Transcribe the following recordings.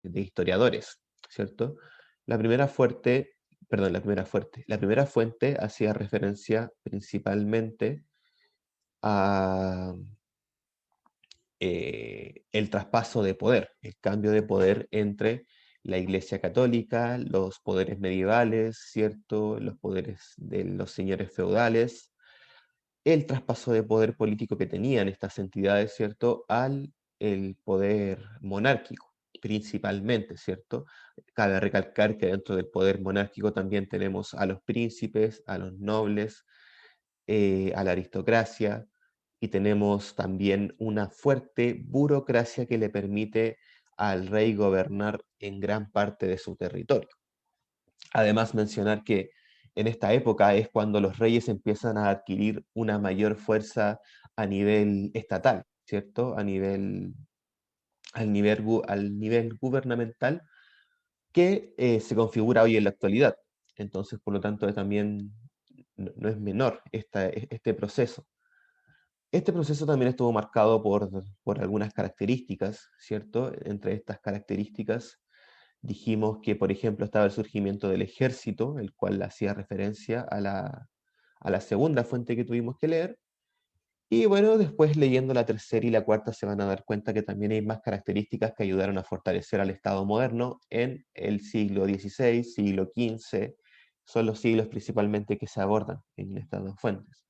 de historiadores, ¿cierto? La primera fuerte, perdón, la primera fuente hacía referencia principalmente a el traspaso de poder, el cambio de poder entre la Iglesia Católica, los poderes medievales, ¿cierto? Los poderes de los señores feudales, el traspaso de poder político que tenían estas entidades, ¿cierto? Al el poder monárquico, principalmente, ¿cierto? Cabe recalcar que dentro del poder monárquico también tenemos a los príncipes, a los nobles, a la aristocracia, y tenemos también una fuerte burocracia que le permite al rey gobernar en gran parte de su territorio. Además, mencionar que en esta época es cuando los reyes empiezan a adquirir una mayor fuerza a nivel estatal, ¿cierto? Al nivel gubernamental que se configura hoy en la actualidad. Entonces, por lo tanto, también no es menor este proceso. Este proceso también estuvo marcado por algunas características, ¿cierto? Entre estas características dijimos que, por ejemplo, estaba el surgimiento del ejército, el cual hacía referencia a la segunda fuente que tuvimos que leer. Y bueno, después leyendo la tercera y la cuarta se van a dar cuenta que también hay más características que ayudaron a fortalecer al Estado moderno en el siglo XVI, siglo XV, son los siglos principalmente que se abordan en estas dos fuentes.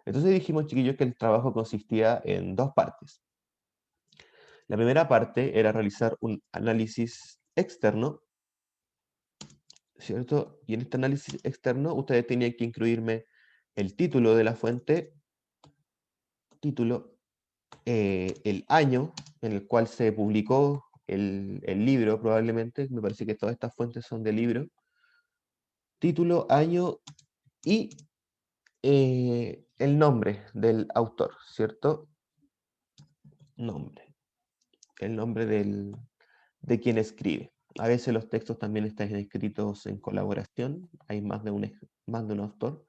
Entonces dijimos, chiquillos, que el trabajo consistía en dos partes. La primera parte era realizar un análisis externo, ¿cierto? Y en este análisis externo ustedes tenían que incluirme el título de la fuente, título, el año en el cual se publicó el libro, probablemente, me parece que todas estas fuentes son de libro, título, año y el nombre del autor, ¿cierto? Nombre, el nombre de quien escribe. A veces los textos también están escritos en colaboración, hay más de un autor.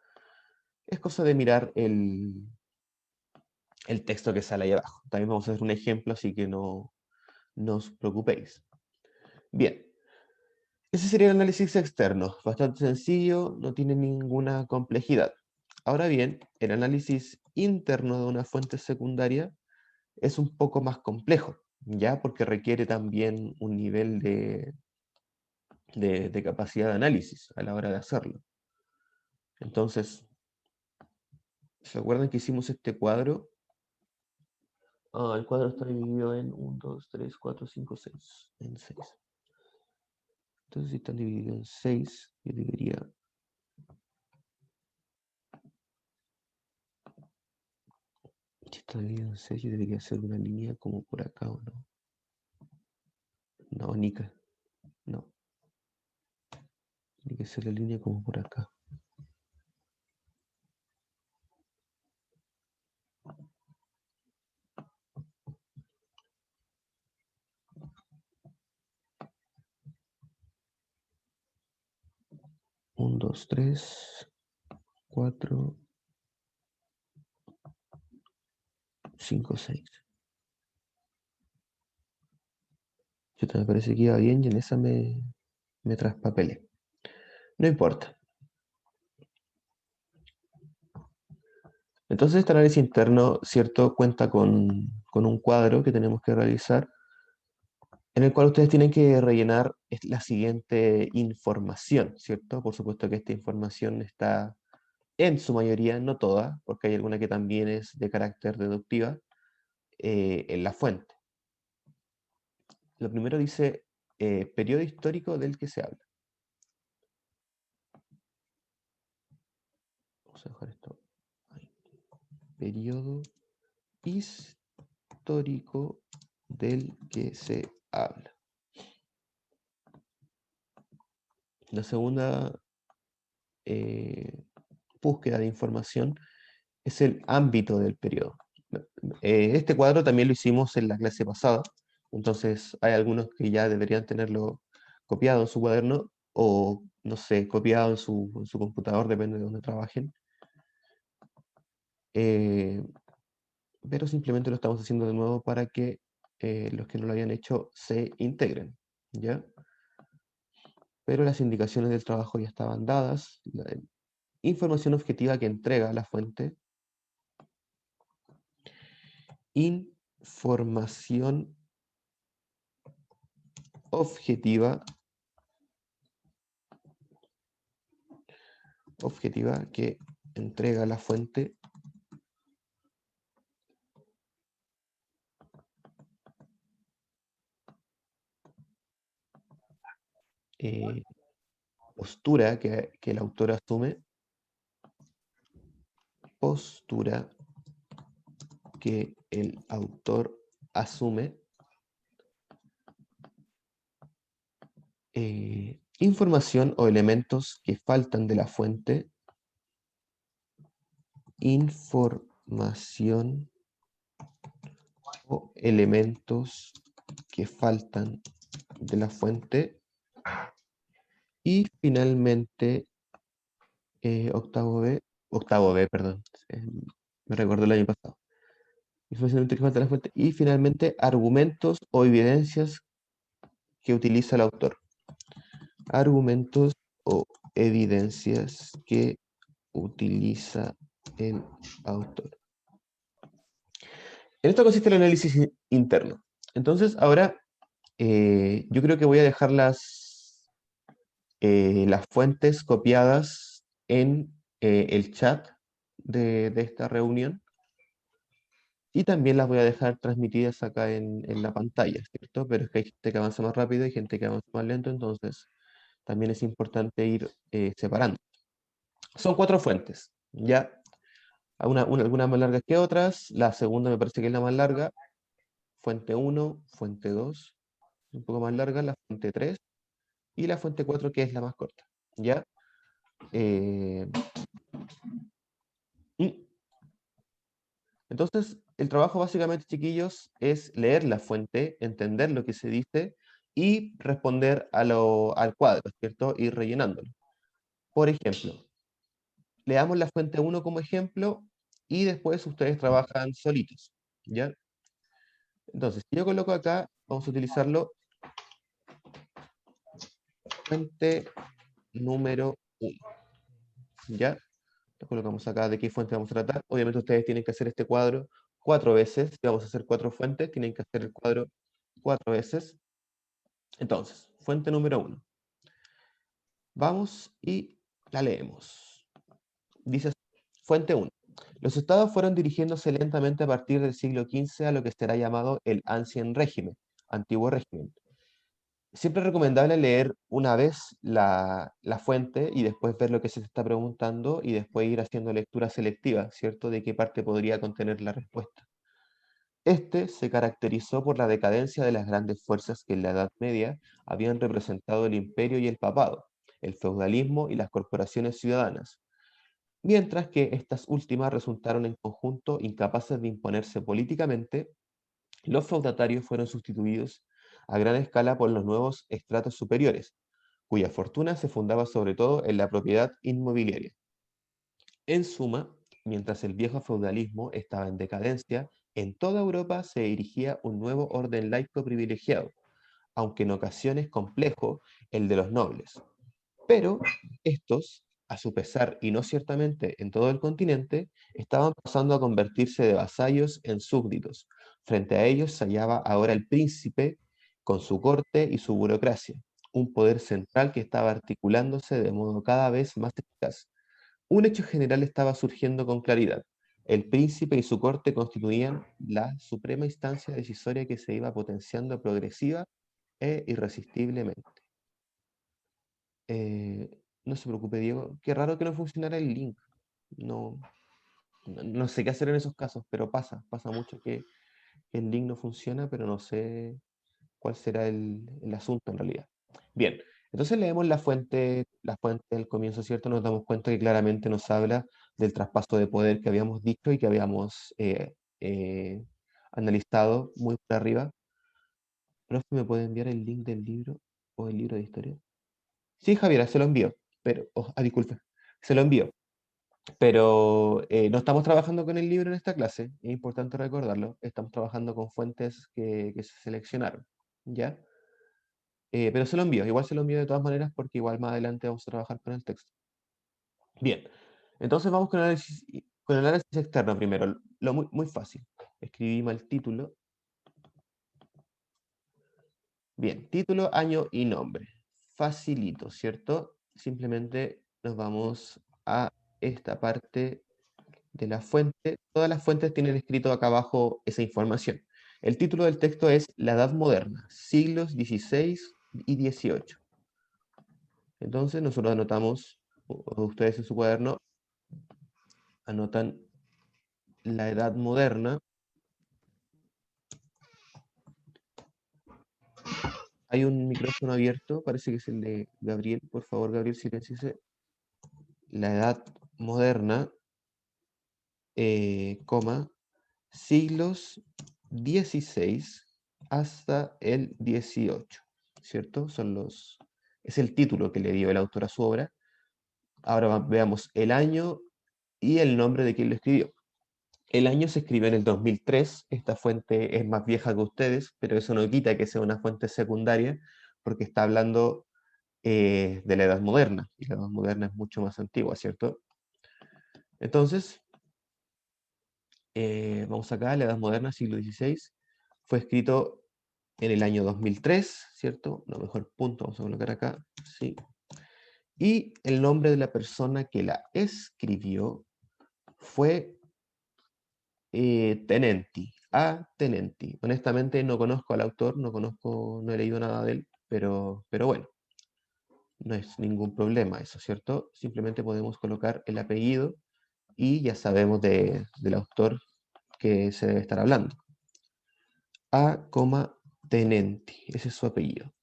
Es cosa de mirar el texto que sale ahí abajo. También vamos a hacer un ejemplo, así que no os preocupéis. Bien, ese sería el análisis externo, bastante sencillo, no tiene ninguna complejidad. Ahora bien, el análisis interno de una fuente secundaria es un poco más complejo, ¿ya? Porque requiere también un nivel de capacidad de análisis a la hora de hacerlo. Entonces, ¿se acuerdan que hicimos este cuadro? El cuadro está dividido en 1, 2, 3, 4, 5, 6. En 6. Entonces, si están divididos en 6, yo debería... Si está dividido en 6, yo debería hacer una línea como por acá, ¿o no? No, Nica. No. Tiene que ser la línea como por acá. Un, dos, tres, 4, 5, 6. Me parece que iba bien y en esa me traspapelé. No importa. Entonces este análisis interno, ¿cierto? Cuenta con un cuadro que tenemos que realizar en el cual ustedes tienen que rellenar la siguiente información, ¿cierto? Por supuesto que esta información está en su mayoría, no toda, porque hay alguna que también es de carácter deductiva, en la fuente. Lo primero dice periodo histórico del que se habla. Vamos a dejar esto ahí. Periodo histórico del que se habla. La segunda búsqueda de información es el ámbito del periodo. Este cuadro también lo hicimos en la clase pasada, entonces hay algunos que ya deberían tenerlo copiado en su cuaderno o, no sé, copiado en su computador, depende de donde trabajen. Pero simplemente lo estamos haciendo de nuevo para que los que no lo hayan hecho se integren, ¿ya? Pero las indicaciones del trabajo ya estaban dadas. La información objetiva que entrega la fuente. Información objetiva que entrega la fuente postura que el autor asume, postura que el autor asume, información o elementos que faltan de la fuente, información o elementos que faltan de la fuente, y finalmente octavo B, perdón, me recordó el año pasado. Información que falta de la fuente, y finalmente argumentos o evidencias que utiliza el autor. Argumentos o evidencias que utiliza el autor. En esto consiste el análisis interno. Entonces, ahora yo creo que voy a dejar las fuentes copiadas en el chat de esta reunión, y también las voy a dejar transmitidas acá en la pantalla, ¿cierto? Pero es que hay gente que avanza más rápido y gente que avanza más lento, entonces también es importante ir separando. Son 4 fuentes, ya. Algunas más largas que otras. La segunda me parece que es la más larga. Fuente 1, fuente 2, un poco más larga, la fuente 3, y la fuente 4, que es la más corta, ¿ya? Eh, y entonces, el trabajo básicamente, chiquillos, es leer la fuente, entender lo que se dice y responder al cuadro, ¿cierto? Ir rellenándolo. Por ejemplo, leamos la fuente 1 como ejemplo y después ustedes trabajan solitos, ¿ya? Entonces, si yo coloco acá, vamos a utilizarlo, fuente número 1, ¿ya? Lo colocamos acá de qué fuente vamos a tratar. Obviamente ustedes tienen que hacer este cuadro 4 veces. Si vamos a hacer 4 fuentes, tienen que hacer el cuadro 4 veces. Entonces, fuente número 1. Vamos y la leemos. Dice así, fuente 1. Los estados fueron dirigiéndose lentamente a partir del siglo XV a lo que será llamado el Ancien Régimen, antiguo régimen. Siempre es recomendable leer una vez la fuente y después ver lo que se está preguntando y después ir haciendo lectura selectiva, ¿cierto? De qué parte podría contener la respuesta. Este se caracterizó por la decadencia de las grandes fuerzas que en la Edad Media habían representado el imperio y el papado, el feudalismo y las corporaciones ciudadanas, mientras que estas últimas resultaron en conjunto incapaces de imponerse políticamente. Los feudatarios fueron sustituidos a gran escala por los nuevos estratos superiores, cuya fortuna se fundaba sobre todo en la propiedad inmobiliaria. En suma, mientras el viejo feudalismo estaba en decadencia, en toda Europa se erigía un nuevo orden laico privilegiado, aunque en ocasiones complejo, el de los nobles. Pero estos, a su pesar y no ciertamente en todo el continente, estaban pasando a convertirse de vasallos en súbditos. Frente a ellos se hallaba ahora el príncipe con su corte y su burocracia, un poder central que estaba articulándose de modo cada vez más eficaz. Un hecho general estaba surgiendo con claridad. El príncipe y su corte constituían la suprema instancia decisoria que se iba potenciando progresiva e irresistiblemente. No se preocupe, Diego. Qué raro que no funcionara el link. No, no sé qué hacer en esos casos, pero pasa mucho que el link no funciona, pero no sé cuál será el asunto en realidad. Bien, entonces leemos la fuente del comienzo, ¿cierto? Nos damos cuenta que claramente nos habla del traspaso de poder que habíamos dicho y que habíamos eh, analizado muy por arriba. ¿Profe, me puede enviar el link del libro o el libro de historia? Sí, Javiera, se lo envío, pero, disculpe, se lo envío. Pero no estamos trabajando con el libro en esta clase, es importante recordarlo. Estamos trabajando con fuentes que se seleccionaron, ¿ya? Pero se lo envío, igual se lo envío de todas maneras porque igual más adelante vamos a trabajar con el texto. Bien, entonces vamos con el análisis externo primero, lo muy, muy fácil. Escribimos el título. Bien, título, año y nombre. Facilito, ¿cierto? Simplemente nos vamos a esta parte de la fuente. Todas las fuentes tienen escrito acá abajo esa información. El título del texto es La Edad Moderna, siglos XVI y XVIII. Entonces nosotros anotamos, o ustedes en su cuaderno, anotan la Edad Moderna. Hay un micrófono abierto, parece que es el de Gabriel. Por favor, Gabriel, silenciese. La Edad Moderna, coma, siglos XVI hasta el XVIII, ¿cierto? Es el título que le dio el autor a su obra. Ahora veamos el año y el nombre de quien lo escribió. El año se escribió en el 2003, esta fuente es más vieja que ustedes, pero eso no quita que sea una fuente secundaria, porque está hablando de la Edad Moderna, y la Edad Moderna es mucho más antigua, ¿cierto? Entonces, vamos acá, la Edad Moderna, siglo XVI, fue escrito en el año 2003, ¿cierto? No, mejor punto, vamos a colocar acá, sí. Y el nombre de la persona que la escribió fue Tenenti, A. Tenenti. Honestamente no conozco al autor, no he leído nada de él, pero bueno, no es ningún problema eso, ¿cierto? Simplemente podemos colocar el apellido y ya sabemos del autor que se debe estar hablando. A, Tenenti, ese es su apellido.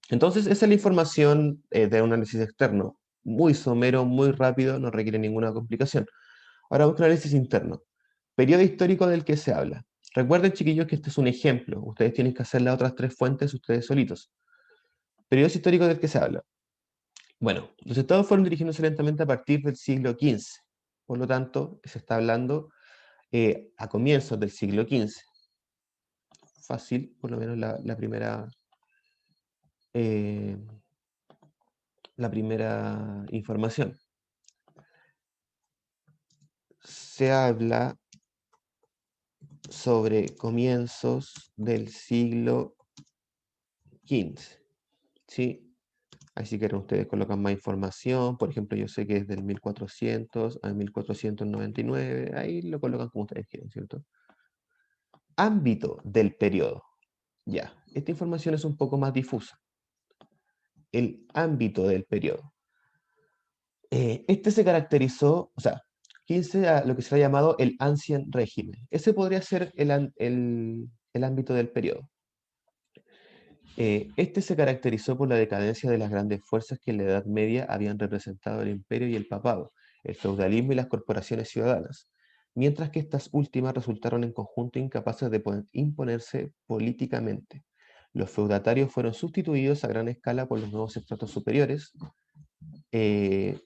Entonces, esa es la información de un análisis externo. Muy somero, muy rápido, no requiere ninguna complicación. Ahora vamos con análisis interno. Periodo histórico del que se habla. Recuerden, chiquillos, que este es un ejemplo. Ustedes tienen que hacer las otras tres fuentes ustedes solitos. Periodo histórico del que se habla. Bueno, los estados fueron dirigiéndose lentamente a partir del siglo XV. Por lo tanto, se está hablando a comienzos del siglo XV. Fácil, por lo menos eh, la primera información. Se habla sobre comienzos del siglo XV, ¿sí? Así que ustedes colocan más información, por ejemplo, yo sé que es del 1400 al 1499, ahí lo colocan como ustedes quieran, ¿cierto? Ámbito del periodo. Ya, esta información es un poco más difusa. El ámbito del periodo. Este se caracterizó, o sea, 15 a lo que se ha llamado el Ancien Régimen. Ese podría ser el ámbito del periodo. Este se caracterizó por la decadencia de las grandes fuerzas que en la Edad Media habían representado el imperio y el papado, el feudalismo y las corporaciones ciudadanas, mientras que estas últimas resultaron en conjunto incapaces de imponerse políticamente. Los feudatarios fueron sustituidos a gran escala por los nuevos estratos superiores, eh,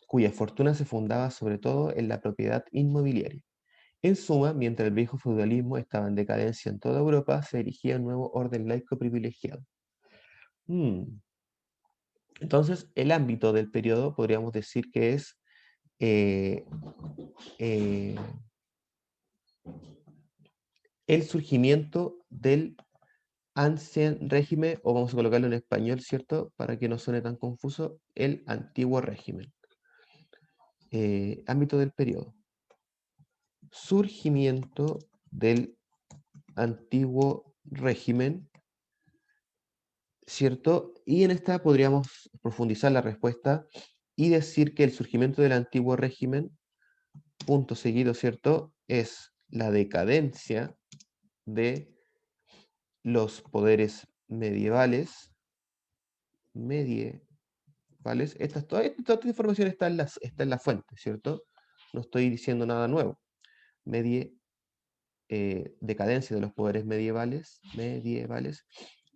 cuya fortuna se fundaba sobre todo en la propiedad inmobiliaria. En suma, mientras el viejo feudalismo estaba en decadencia en toda Europa, se erigía un nuevo orden laico privilegiado. Mm. Entonces, el ámbito del periodo podríamos decir que es eh, eh, el surgimiento del Ancien Régimen, o vamos a colocarlo en español, ¿cierto? Para que no suene tan confuso, el antiguo régimen. Ámbito del periodo. Surgimiento del antiguo régimen, ¿cierto? Y en esta podríamos profundizar la respuesta y decir que el surgimiento del antiguo régimen, punto seguido, ¿cierto? Es la decadencia de los poderes medievales. Toda esta información está en la fuente, ¿cierto? No estoy diciendo nada nuevo. Decadencia de los poderes medievales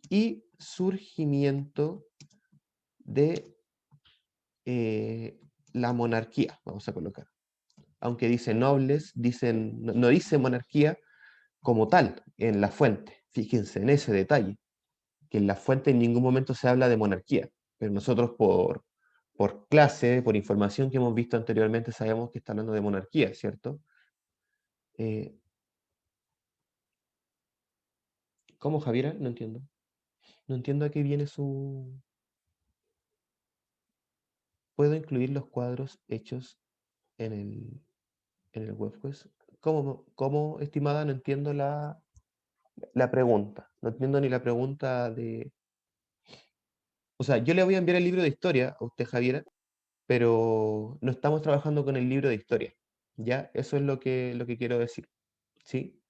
y surgimiento de la monarquía, vamos a colocar. Aunque dice nobles, no dice monarquía como tal en la fuente. Fíjense en ese detalle, que en la fuente en ningún momento se habla de monarquía, pero nosotros por clase, por información que hemos visto anteriormente, sabemos que está hablando de monarquía, ¿cierto? Eh, ¿Cómo, Javiera? No entiendo. No entiendo a qué viene su... ¿Puedo incluir los cuadros hechos en el webquest? ¿Cómo, estimada? No entiendo la pregunta. No entiendo ni la pregunta de... O sea, yo le voy a enviar el libro de historia a usted, Javiera, pero no estamos trabajando con el libro de historia. ¿Ya? Eso es lo que quiero decir. ¿Sí?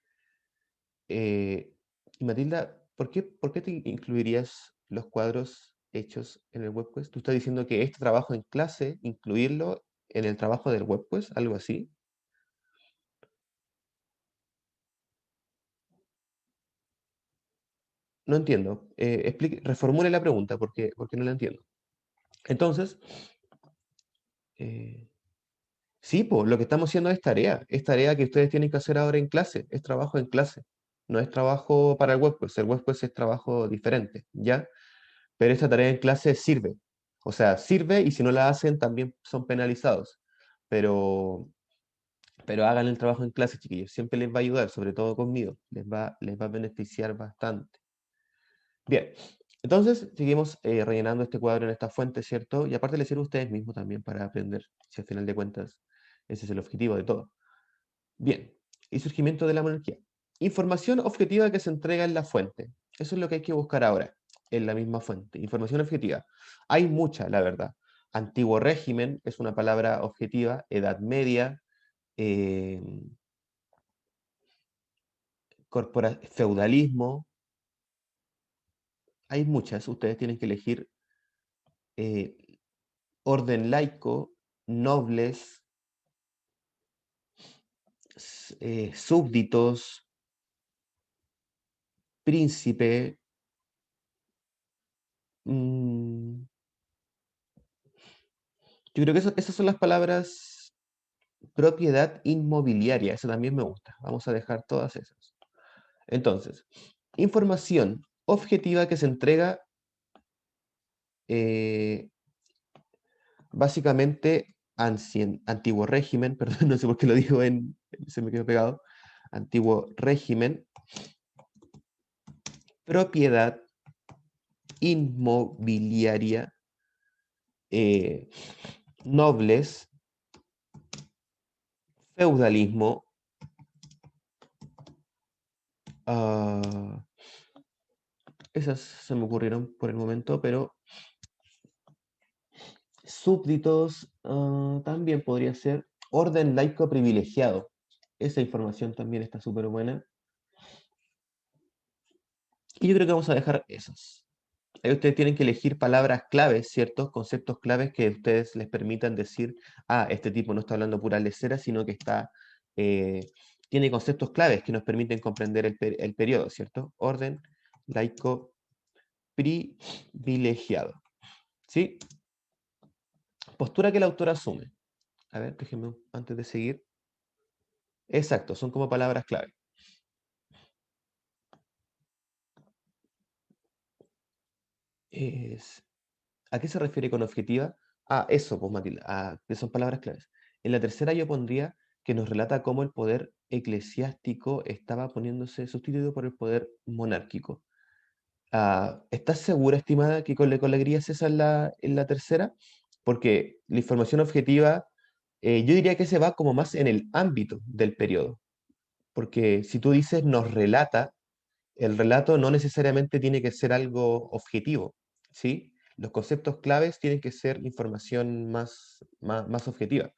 Eh, y Matilda, ¿por qué te incluirías los cuadros hechos en el webquest? ¿Tú estás diciendo que este trabajo en clase, incluirlo en el trabajo del webquest? ¿Algo así? No entiendo. Reformule la pregunta porque no la entiendo. Entonces, eh, sí, pues lo que estamos haciendo es tarea que ustedes tienen que hacer ahora en clase, es trabajo en clase, no es trabajo para el webquest es trabajo diferente, ¿ya? Pero esta tarea en clase sirve, o sea, sirve y si no la hacen también son penalizados, pero, pero hagan el trabajo en clase, chiquillos, siempre les va a ayudar, sobre todo conmigo, les va a beneficiar bastante. Bien, entonces seguimos rellenando este cuadro en esta fuente, ¿cierto? Y aparte les sirve a ustedes mismos también para aprender, si al final de cuentas ese es el objetivo de todo. Bien, y surgimiento de la monarquía. Información objetiva que se entrega en la fuente. Eso es lo que hay que buscar ahora, en la misma fuente. Información objetiva. Hay mucha, la verdad. Antiguo régimen es una palabra objetiva, Edad Media, eh, feudalismo. Hay muchas, ustedes tienen que elegir eh, orden laico, nobles, súbditos, príncipe. mm, yo creo que esas son las palabras. Propiedad inmobiliaria, eso también me gusta. Vamos a dejar todas esas. Entonces, información objetiva que se entrega eh, básicamente antiguo régimen, perdón, no sé por qué lo digo se me quedó pegado, antiguo régimen, propiedad inmobiliaria, eh, nobles, feudalismo, ah, esas se me ocurrieron por el momento, pero súbditos, también podría ser orden laico privilegiado. Esa información también está súper buena. Y yo creo que vamos a dejar esas. Ahí ustedes tienen que elegir palabras claves, ¿ciertos? Conceptos claves que ustedes les permitan decir, este tipo no está hablando pura lecera, sino que eh, tiene conceptos claves que nos permiten comprender el periodo, ¿cierto? Orden laico privilegiado. ¿Sí? Postura que el autor asume. A ver, déjenme antes de seguir. Exacto, son como palabras clave. Es- ¿A qué se refiere con objetiva? Eso, pues Matilda, que son palabras claves. En la tercera yo pondría que nos relata cómo el poder eclesiástico estaba poniéndose sustituido por el poder monárquico. ¿Estás segura, estimada, que con la gría es esa en la tercera? Porque la información objetiva, yo diría que se va como más en el ámbito del periodo. Porque si tú dices nos relata, el relato no necesariamente tiene que ser algo objetivo, ¿sí? Los conceptos claves tienen que ser información más objetiva,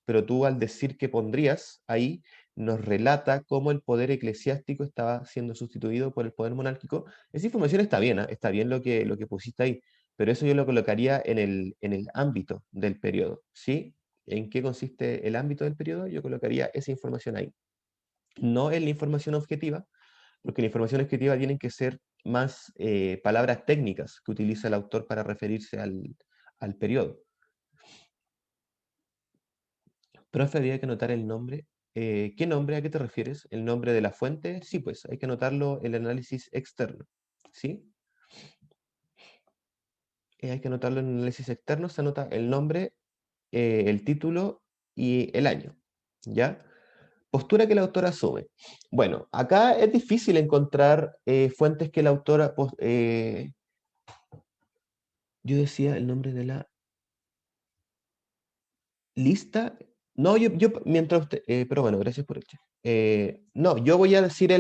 pero tú al decir que pondrías ahí, nos relata cómo el poder eclesiástico estaba siendo sustituido por el poder monárquico. Esa información está bien, está bien lo que pusiste ahí, pero eso yo lo colocaría en el ámbito del periodo, ¿sí? ¿En qué consiste el ámbito del periodo? Yo colocaría esa información ahí, no en la información objetiva, porque la información objetiva tienen que ser más palabras técnicas que utiliza el autor para referirse al periodo. Profe, había que anotar el nombre. ¿Qué nombre? ¿A qué te refieres? ¿El nombre de la fuente? Sí, pues hay que anotarlo en el análisis externo. ¿Sí? Hay que anotarlo en el análisis externo. Se anota el nombre, el título y el año. ¿Ya? Postura que la autora asume. Bueno, acá es difícil encontrar fuentes que la autora... yo decía el nombre de la lista. No, mientras usted... pero bueno, gracias por el chat. No, yo voy a decir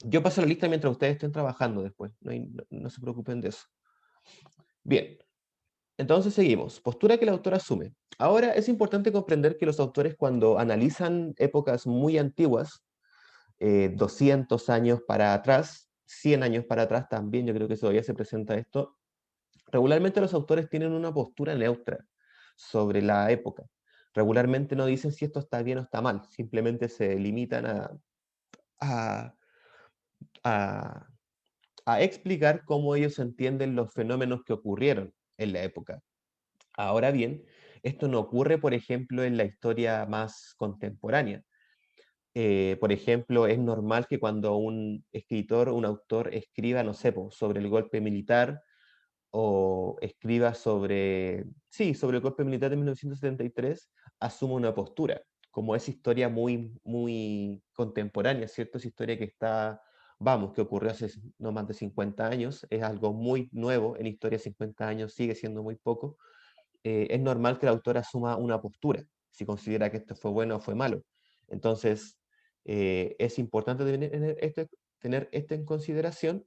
yo paso la lista mientras ustedes estén trabajando después. No se preocupen de eso. Bien, entonces seguimos. Postura que el autor asume. Ahora es importante comprender que los autores cuando analizan épocas muy antiguas, 200 años para atrás, 100 años para atrás también, yo creo que todavía se presenta esto, regularmente los autores tienen una postura neutra sobre la época. Regularmente no dicen si esto está bien o está mal, simplemente se limitan a, a, a explicar cómo ellos entienden los fenómenos que ocurrieron en la época. Ahora bien, esto no ocurre, por ejemplo, en la historia más contemporánea. Por ejemplo, es normal que cuando un escritor, un autor escriba, no sé, sobre el golpe militar o escriba sí, sobre el golpe militar de 1973, asuma una postura. Como es historia muy, muy contemporánea, ¿cierto? Es historia que vamos, que ocurrió hace no más de 50 años, es algo muy nuevo, en historia 50 años sigue siendo muy poco. Es normal que el autor asuma una postura, si considera que esto fue bueno o fue malo. Entonces, es importante tener esto en consideración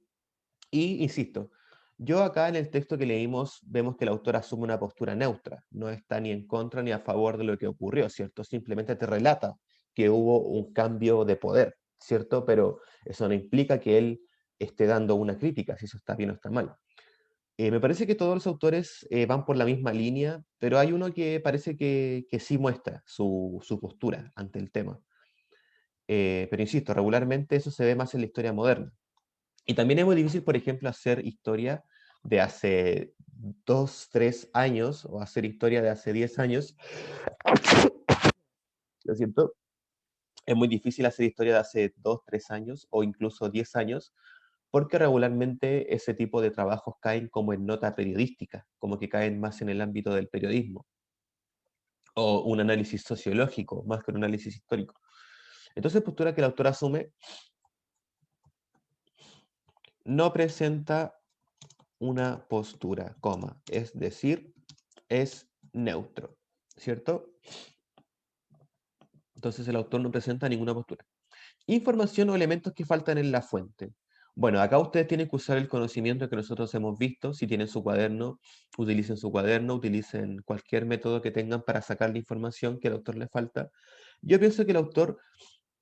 y, insisto, yo acá en el texto que leímos vemos que el autor asume una postura neutra, no está ni en contra ni a favor de lo que ocurrió, ¿cierto? Simplemente te relata que hubo un cambio de poder, ¿cierto? Pero eso no implica que él esté dando una crítica, si eso está bien o está mal. Me parece que todos los autores van por la misma línea, pero hay uno que parece que sí muestra su postura ante el tema. Pero insisto, regularmente eso se ve más en la historia moderna. Y también es muy difícil, por ejemplo, hacer historia de hace 2, 3 años o hacer historia de hace 10 años. Lo siento, es muy difícil hacer historia de hace 2, 3 años o incluso 10 años, porque regularmente ese tipo de trabajos caen como en nota periodística, como que caen más en el ámbito del periodismo o un análisis sociológico más que un análisis histórico. Entonces, postura que el autor asume no presenta una postura, coma, es decir, es neutro, ¿cierto? Entonces el autor no presenta ninguna postura. Información o elementos que faltan en la fuente. Bueno, acá ustedes tienen que usar el conocimiento que nosotros hemos visto. Si tienen su cuaderno, utilicen cualquier método que tengan para sacar la información que al autor le falta. Yo pienso que el autor,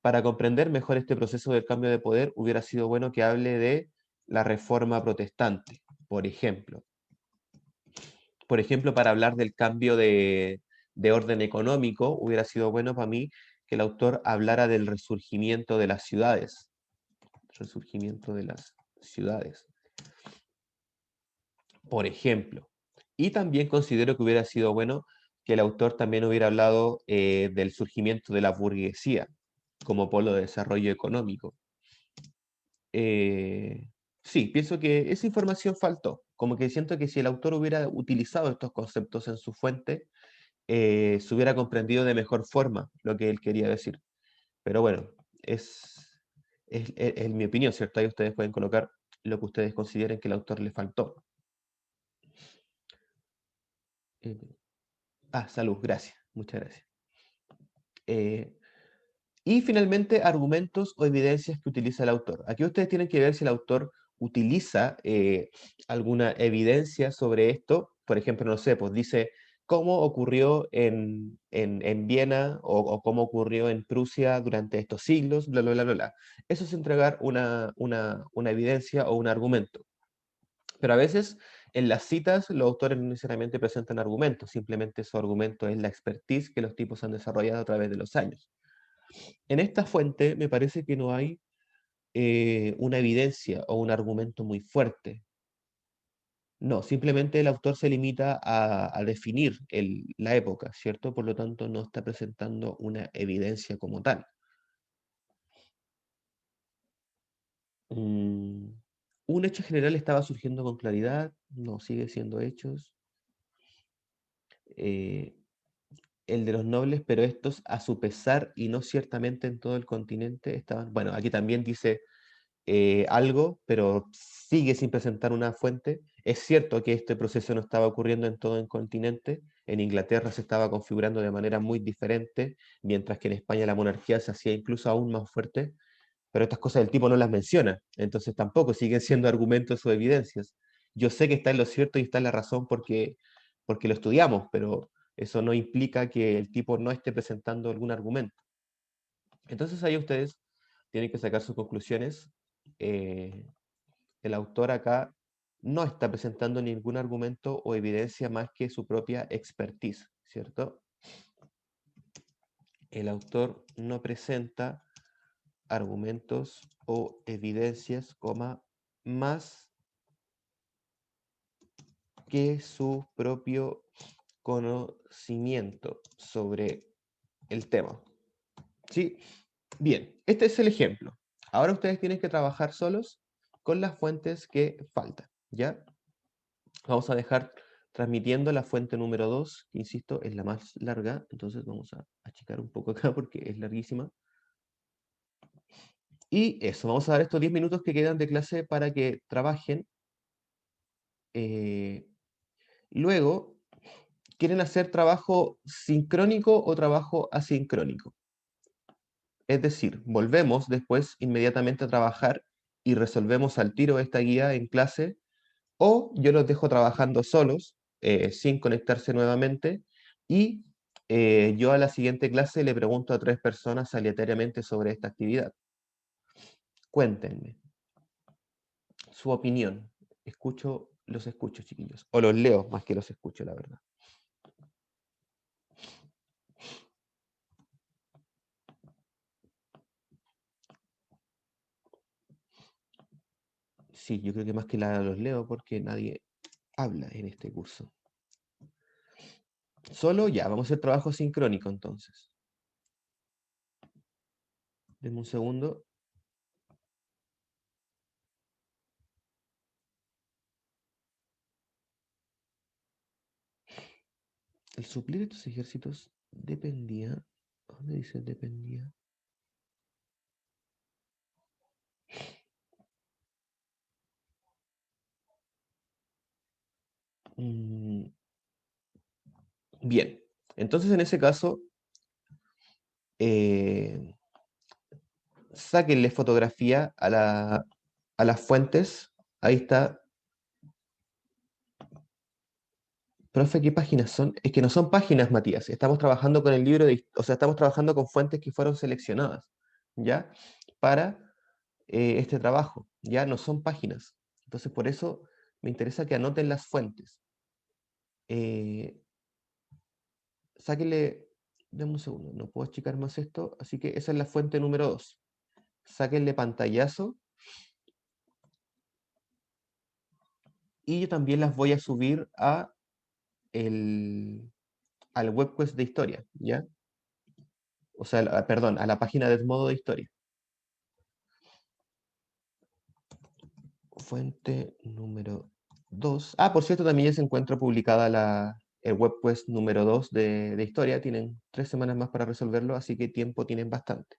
para comprender mejor este proceso del cambio de poder, hubiera sido bueno que hable de la reforma protestante, por ejemplo. Por ejemplo, para hablar del cambio de orden económico, hubiera sido bueno para mí que el autor hablara del resurgimiento de las ciudades. Resurgimiento de las ciudades, por ejemplo. Y también considero que hubiera sido bueno que el autor también hubiera hablado del surgimiento de la burguesía como polo de desarrollo económico. Sí, pienso que esa información faltó. Como que siento que si el autor hubiera utilizado estos conceptos en su fuente, se hubiera comprendido de mejor forma lo que él quería decir. Pero bueno, es mi opinión, ¿cierto? Ahí ustedes pueden colocar lo que ustedes consideren que el autor le faltó. Eh, salud, gracias, muchas gracias. Eh, y finalmente, argumentos o evidencias que utiliza el autor. Aquí ustedes tienen que ver si el autor utiliza alguna evidencia sobre esto. Por ejemplo, no sé, pues dice cómo ocurrió en Viena o cómo ocurrió en Prusia durante estos siglos, bla, bla, bla, bla, bla. Eso es entregar una evidencia o un argumento. Pero a veces en las citas los autores no necesariamente presentan argumentos, simplemente su argumento es la expertise que los tipos han desarrollado a través de los años. En esta fuente me parece que no hay una evidencia o un argumento muy fuerte. No, simplemente el autor se limita a definir la época, ¿cierto? Por lo tanto, no está presentando una evidencia como tal. Mm, un hecho general estaba surgiendo con claridad, no sigue siendo hechos. Eh, el de los nobles, pero estos a su pesar y no ciertamente en todo el continente estaban. Bueno, aquí también dice algo, pero sigue sin presentar una fuente. Es cierto que este proceso no estaba ocurriendo en todo el continente. En Inglaterra se estaba configurando de manera muy diferente, mientras que en España la monarquía se hacía incluso aún más fuerte, pero estas cosas del tipo no las menciona, entonces tampoco siguen siendo argumentos o evidencias. Yo sé que está en lo cierto y está en la razón porque lo estudiamos, pero eso no implica que el tipo no esté presentando algún argumento. Entonces ahí ustedes tienen que sacar sus conclusiones. Eh, el autor acá no está presentando ningún argumento o evidencia más que su propia expertise, ¿cierto? El autor no presenta argumentos o evidencias, más que su propio conocimiento sobre el tema. ¿Sí? Bien, este es el ejemplo. Ahora ustedes tienen que trabajar solos con las fuentes que faltan, ¿ya? Vamos a dejar transmitiendo la fuente número 2, que insisto, es la más larga, entonces vamos a achicar un poco acá porque es larguísima. Y eso, vamos a dar estos 10 minutos que quedan de clase para que trabajen. Eh, luego, ¿quieren hacer trabajo sincrónico o trabajo asincrónico? Es decir, volvemos después inmediatamente a trabajar y resolvemos al tiro esta guía en clase, o yo los dejo trabajando solos, sin conectarse nuevamente, y yo a la siguiente clase le pregunto a 3 personas aleatoriamente sobre esta actividad. Cuéntenme su opinión. Los escucho, chiquillos. O los leo más que los escucho, la verdad. Sí, yo creo que más que nada los leo porque nadie habla en este curso. Solo ya, vamos a hacer trabajo sincrónico entonces. Denme un segundo. El suplir estos ejércitos dependía. ¿Dónde dice dependía? Mm, bien, entonces en ese caso, eh, sáquenle fotografía a las fuentes. Ahí está. Profe, ¿qué páginas son? Es que no son páginas, Matías. Estamos trabajando con el libro o sea, estamos trabajando con fuentes que fueron seleccionadas, ¿ya? Para este trabajo, ya no son páginas. Entonces, por eso me interesa que anoten las fuentes. Eh, sáquenle, dame un segundo, no puedo achicar más esto, así que esa es la fuente número 2. Sáquenle pantallazo y yo también las voy a subir al webquest de historia, ¿ya? O sea, perdón, a la página del modo de historia. Fuente número 2. Ah, por cierto, también ya se encuentra publicada el webquest número 2 de historia. Tienen 3 semanas más para resolverlo, así que tiempo tienen bastante.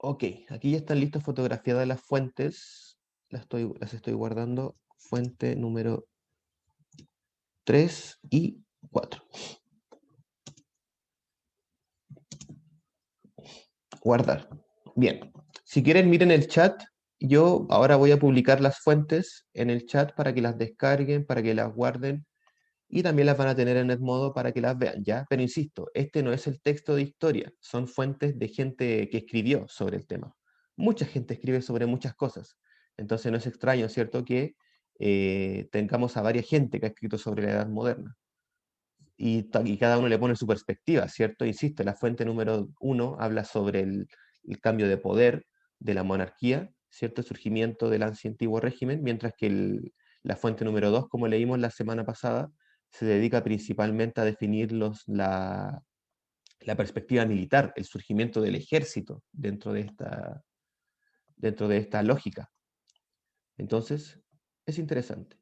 Ok, aquí ya están listas fotografiadas las fuentes. Las estoy guardando. Fuente número 3 y 4. Guardar. Bien. Si quieren, miren el chat. Yo ahora voy a publicar las fuentes en el chat para que las descarguen, para que las guarden y también las van a tener en Edmodo para que las vean, ¿ya? Pero insisto, este no es el texto de historia, son fuentes de gente que escribió sobre el tema. Mucha gente escribe sobre muchas cosas, entonces no es extraño, ¿cierto?, que tengamos a varias gente que ha escrito sobre la Edad Moderna. Y cada uno le pone su perspectiva, ¿cierto? Insisto, la fuente número 1 habla sobre el cambio de poder, de la monarquía, ¿cierto? El surgimiento del antiguo régimen, mientras que la fuente número 2, como leímos la semana pasada, se dedica principalmente a definir la perspectiva militar, el surgimiento del ejército dentro de esta lógica. Entonces, es interesante.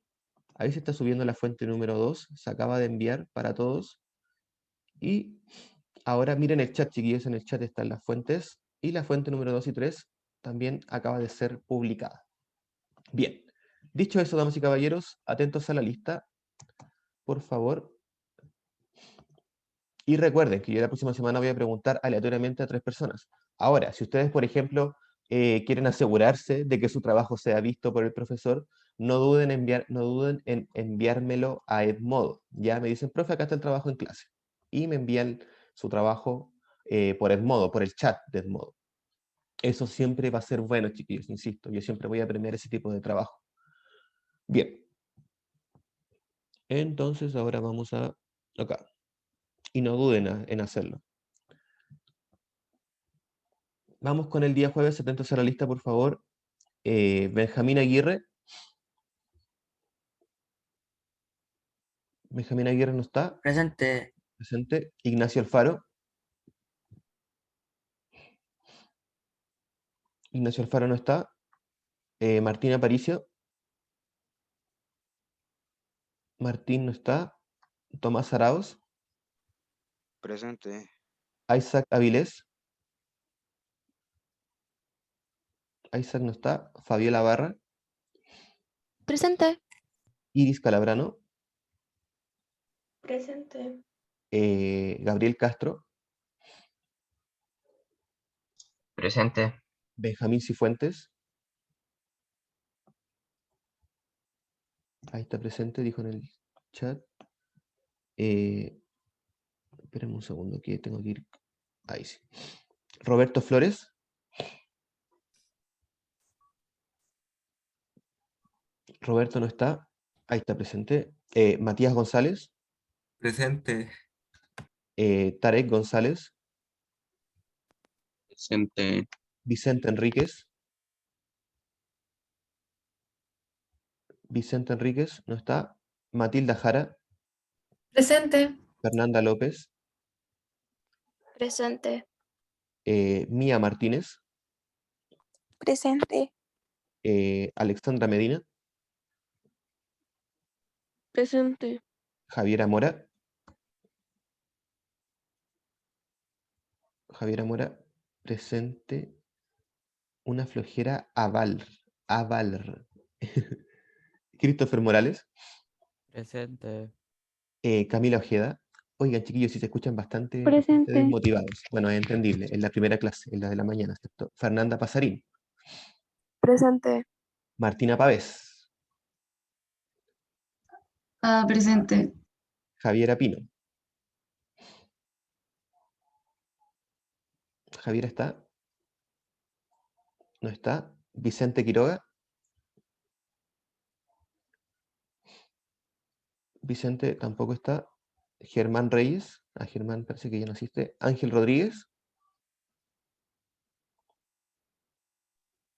Ahí se está subiendo la fuente número 2, se acaba de enviar para todos. Y ahora miren el chat, chiquillos, en el chat están las fuentes, y la fuente número 2 y 3 también acaba de ser publicada. Bien, dicho eso, damas y caballeros, atentos a la lista, por favor. Y recuerden que yo la próxima semana voy a preguntar aleatoriamente a 3 personas. Ahora, si ustedes, por ejemplo, quieren asegurarse de que su trabajo sea visto por el profesor, no duden en enviármelo a Edmodo. Ya me dicen, profe, acá está el trabajo en clase. Y me envían su trabajo por Edmodo, por el chat de Edmodo. Eso siempre va a ser bueno, chiquillos, insisto. Yo siempre voy a premiar ese tipo de trabajo. Bien. Entonces ahora vamos a acá. Y no duden en hacerlo. Vamos con el día jueves, atentos a la lista, por favor. Benjamín Aguirre. Benjamín Aguirre no está. Presente. Presente. Ignacio Alfaro. Ignacio Alfaro no está. Martín Aparicio. Martín no está. Tomás Arauz. Presente. Isaac Avilés. Isaac no está. Fabiola Barra. Presente. Iris Calabrano. Presente. Gabriel Castro. Presente. Benjamín Cifuentes. Ahí está presente, dijo en el chat. Espérenme un segundo, que tengo que ir. Ahí sí. Roberto Flores. Roberto no está. Ahí está presente. Matías González. Presente. Tarek González. Presente. Vicente Enríquez. Vicente Enríquez no está. Matilda Jara. Presente. Fernanda López. Presente. Mía Martínez. Presente. Alexandra Medina. Presente. Javiera Mora. Javiera Mora. Presente. Una flojera Aval. Christopher Morales. Presente. Camila Ojeda. Oigan, chiquillos, si se escuchan bastante Presente. desmotivados. Bueno, es entendible. En la primera clase, en la de la mañana, ¿cierto? Fernanda Pasarín. Presente. Martina Pavés. Presente. Javiera Pino. Javiera está. No está. Vicente Quiroga. Vicente tampoco está. Germán Reyes. A Germán parece que ya no existe. Ángel Rodríguez.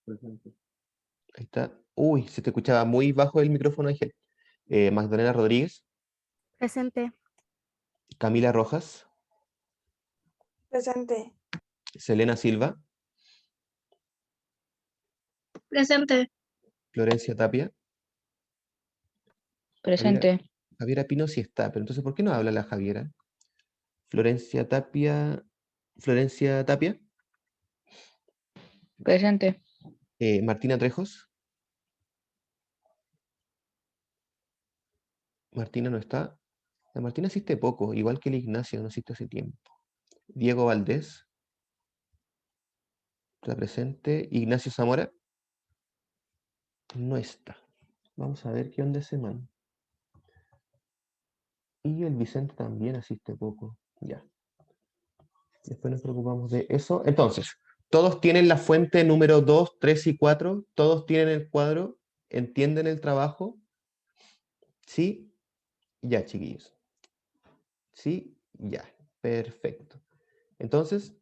Ahí está. Uy, se te escuchaba muy bajo el micrófono, Ángel. Magdalena Rodríguez. Presente. Camila Rojas. Presente. Selena Silva. Presente. Florencia Tapia. Presente. Javiera Pino sí está, pero entonces, ¿por qué no habla la Javiera? Florencia Tapia. Florencia Tapia. Presente. Martina Trejos. Martina no está. La Martina asiste poco, igual que el Ignacio, no asiste hace tiempo. Diego Valdés. Está presente. Ignacio Zamora. No está. Vamos a ver qué onda ese man. Y el Vicente también asiste poco. Ya. Después nos preocupamos de eso. Entonces, todos tienen la fuente número 2, 3 y 4. Todos tienen el cuadro. ¿Entienden el trabajo? ¿Sí? Ya, chiquillos. ¿Sí? Ya. Perfecto. Entonces,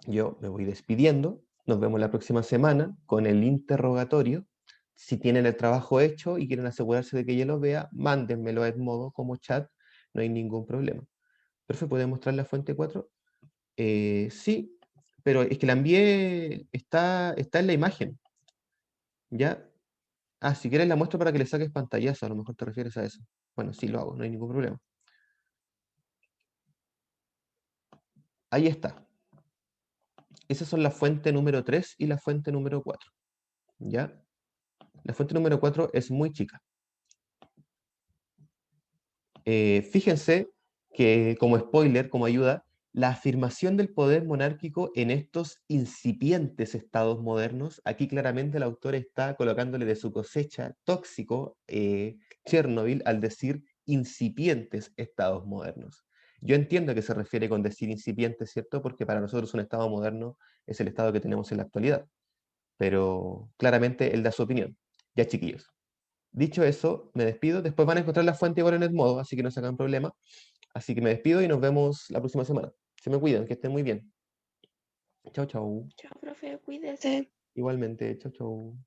yo me voy despidiendo. Nos vemos la próxima semana con el interrogatorio. Si tienen el trabajo hecho y quieren asegurarse de que ella lo vea, mándenmelo a Edmodo como chat, no hay ningún problema. ¿Profe, puede mostrar la fuente 4? Sí, pero es que la envié, está en la imagen. ¿Ya? Ah, si quieres la muestro para que le saques pantallazo, a lo mejor te refieres a eso. Bueno, sí lo hago, no hay ningún problema. Ahí está. Esas son la fuente número 3 y la fuente número 4. ¿Ya? La fuente número 4 es muy chica. Fíjense que, como spoiler, como ayuda, la afirmación del poder monárquico en estos incipientes estados modernos, aquí claramente el autor está colocándole de su cosecha tóxico Chernobyl al decir incipientes estados modernos. Yo entiendo que se refiere con decir incipientes, ¿cierto? Porque para nosotros un estado moderno es el estado que tenemos en la actualidad. Pero claramente él da su opinión. Ya, chiquillos. Dicho eso, me despido. Después van a encontrar la fuente igual en Edmodo, así que no se hagan problema. Así que me despido y nos vemos la próxima semana. Se me cuidan, que estén muy bien. Chao, chao. Chao, profe, cuídese. Igualmente, chao, chao.